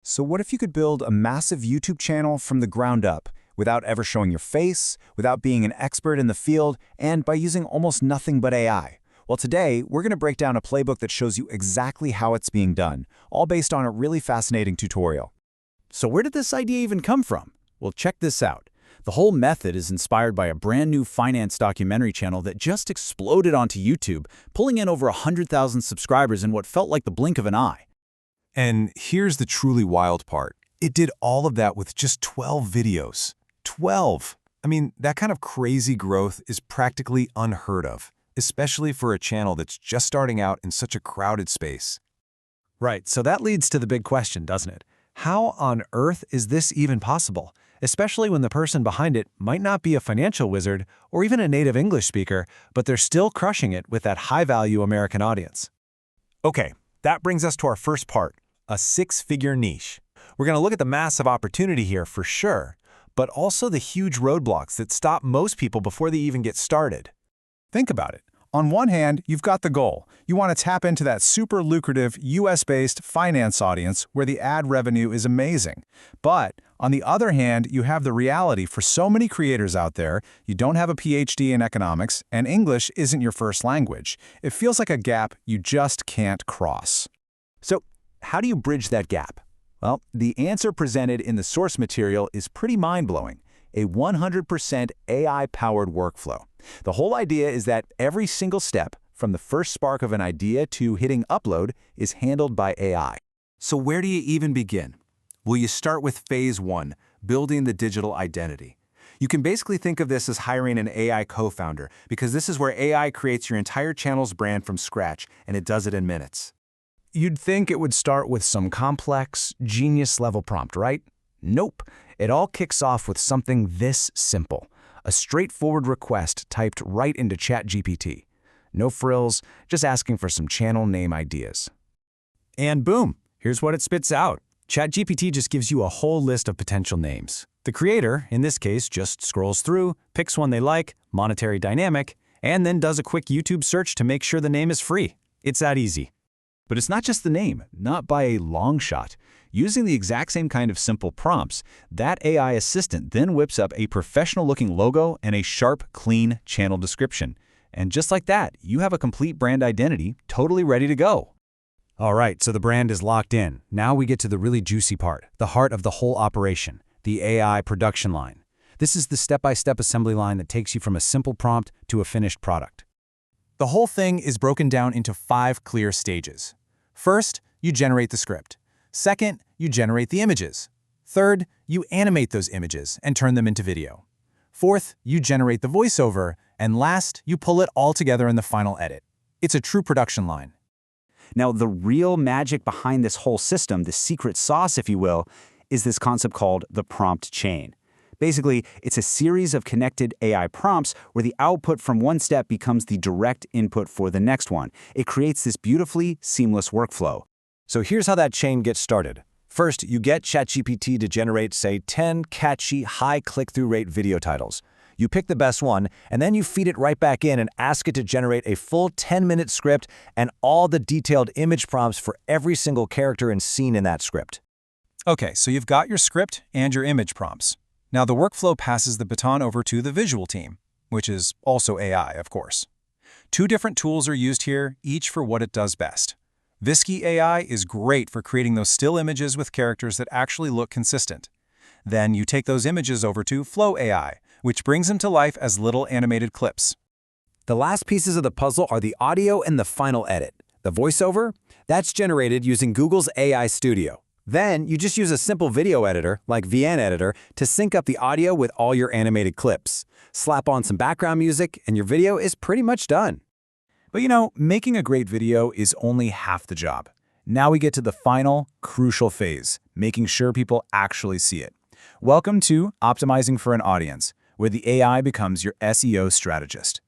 So what if you could build a massive YouTube channel from the ground up, without ever showing your face, without being an expert in the field, and by using almost nothing but AI? Well, today, we're going to break down a playbook that shows you exactly how it's being done, all based on a really fascinating tutorial. So where did this idea even come from? Well, check this out. The whole method is inspired by a brand new finance documentary channel that just exploded onto YouTube, pulling in over 100,000 subscribers in what felt like the blink of an eye. And here's the truly wild part. It did all of that with just 12 videos. 12! I mean, that kind of crazy growth is practically unheard of, especially for a channel that's just starting out in such a crowded space. Right, so that leads to the big question, doesn't it? How on earth is this even possible? Especially when the person behind it might not be a financial wizard or even a native English speaker, but they're still crushing it with that high-value American audience. Okay, that brings us to our first part, a six-figure niche. We're going to look at the massive opportunity here for sure, but also the huge roadblocks that stop most people before they even get started. Think about it. On one hand, you've got the goal. You want to tap into that super lucrative US-based finance audience where the ad revenue is amazing. But on the other hand, you have the reality for so many creators out there, you don't have a PhD in economics, and English isn't your first language. It feels like a gap you just can't cross. So how do you bridge that gap? Well, the answer presented in the source material is pretty mind-blowing. A 100% AI-powered workflow. The whole idea is that every single step, from the first spark of an idea to hitting upload, is handled by AI. So where do you even begin? Well, you start with phase one, building the digital identity. You can basically think of this as hiring an AI co-founder, because this is where AI creates your entire channel's brand from scratch, and it does it in minutes. You'd think it would start with some complex, genius-level prompt, right? Nope. It all kicks off with something this simple. A straightforward request typed right into ChatGPT. No frills, just asking for some channel name ideas. And boom, here's what it spits out. ChatGPT just gives you a whole list of potential names. The creator, in this case, just scrolls through, picks one they like, monetary dynamic, and then does a quick YouTube search to make sure the name is free. It's that easy. But it's not just the name, not by a long shot. Using the exact same kind of simple prompts, that AI assistant then whips up a professional-looking logo and a sharp, clean channel description. And just like that, you have a complete brand identity totally ready to go. All right, so the brand is locked in. Now we get to the really juicy part, the heart of the whole operation, the AI production line. This is the step-by-step assembly line that takes you from a simple prompt to a finished product. The whole thing is broken down into 5 clear stages. First, you generate the script. Second, you generate the images. Third, you animate those images and turn them into video. Fourth, you generate the voiceover. And last, you pull it all together in the final edit. It's a true production line. Now, the real magic behind this whole system, the secret sauce, if you will, is this concept called the prompt chain. Basically, it's a series of connected AI prompts where the output from one step becomes the direct input for the next one. It creates this beautifully seamless workflow. So here's how that chain gets started. First, you get ChatGPT to generate, say, 10 catchy, high click-through rate video titles. You pick the best one, and then you feed it right back in and ask it to generate a full 10-minute script and all the detailed image prompts for every single character and scene in that script. Okay, so you've got your script and your image prompts. Now the workflow passes the baton over to the visual team, which is also AI, of course. 2 different tools are used here, each for what it does best. Visky AI is great for creating those still images with characters that actually look consistent. Then you take those images over to Flow AI, which brings them to life as little animated clips. The last pieces of the puzzle are the audio and the final edit. The voiceover, that's generated using Google's AI Studio. Then you just use a simple video editor, like VN Editor, to sync up the audio with all your animated clips. Slap on some background music, and your video is pretty much done. But you know, making a great video is only half the job. Now we get to the final, crucial phase, making sure people actually see it. Welcome to Optimizing for an Audience, where the AI becomes your SEO strategist.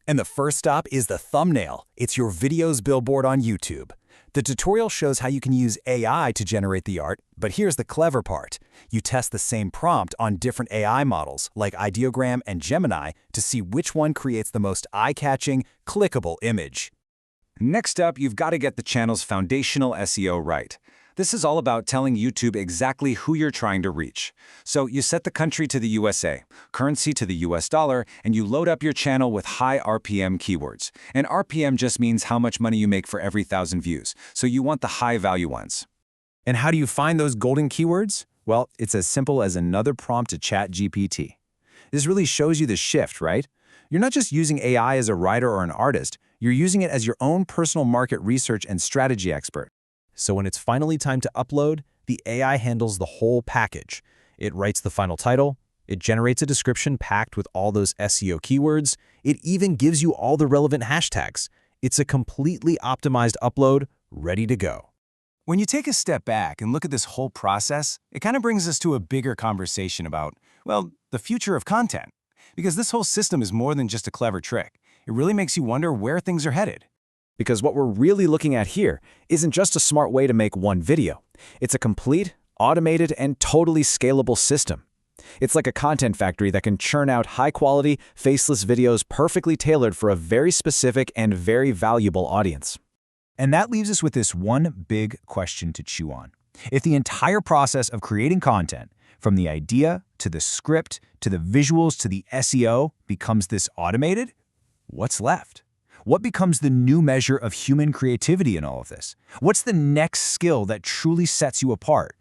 And the first stop is the thumbnail. It's your video's billboard on YouTube. The tutorial shows how you can use AI to generate the art, but here's the clever part. You test the same prompt on different AI models, like Ideogram and Gemini, to see which one creates the most eye-catching, clickable image. Next up, you've got to get the channel's foundational SEO right. This is all about telling YouTube exactly who you're trying to reach. So you set the country to the USA, currency to the US dollar, and you load up your channel with high RPM keywords. And RPM just means how much money you make for every 1,000 views, so you want the high-value ones. And how do you find those golden keywords? Well, it's as simple as another prompt to ChatGPT. This really shows you the shift, right? You're not just using AI as a writer or an artist, you're using it as your own personal market research and strategy expert. So when it's finally time to upload, the AI handles the whole package. It writes the final title, it generates a description packed with all those SEO keywords, it even gives you all the relevant hashtags. It's a completely optimized upload, ready to go. When you take a step back and look at this whole process, it kind of brings us to a bigger conversation about, well, the future of content. Because this whole system is more than just a clever trick. It really makes you wonder where things are headed. Because what we're really looking at here isn't just a smart way to make one video. It's a complete, automated, and totally scalable system. It's like a content factory that can churn out high-quality, faceless videos perfectly tailored for a very specific and very valuable audience. And that leaves us with this one big question to chew on. If the entire process of creating content, from the idea to the script to the visuals to the SEO, becomes this automated, what's left? What becomes the new measure of human creativity in all of this? What's the next skill that truly sets you apart?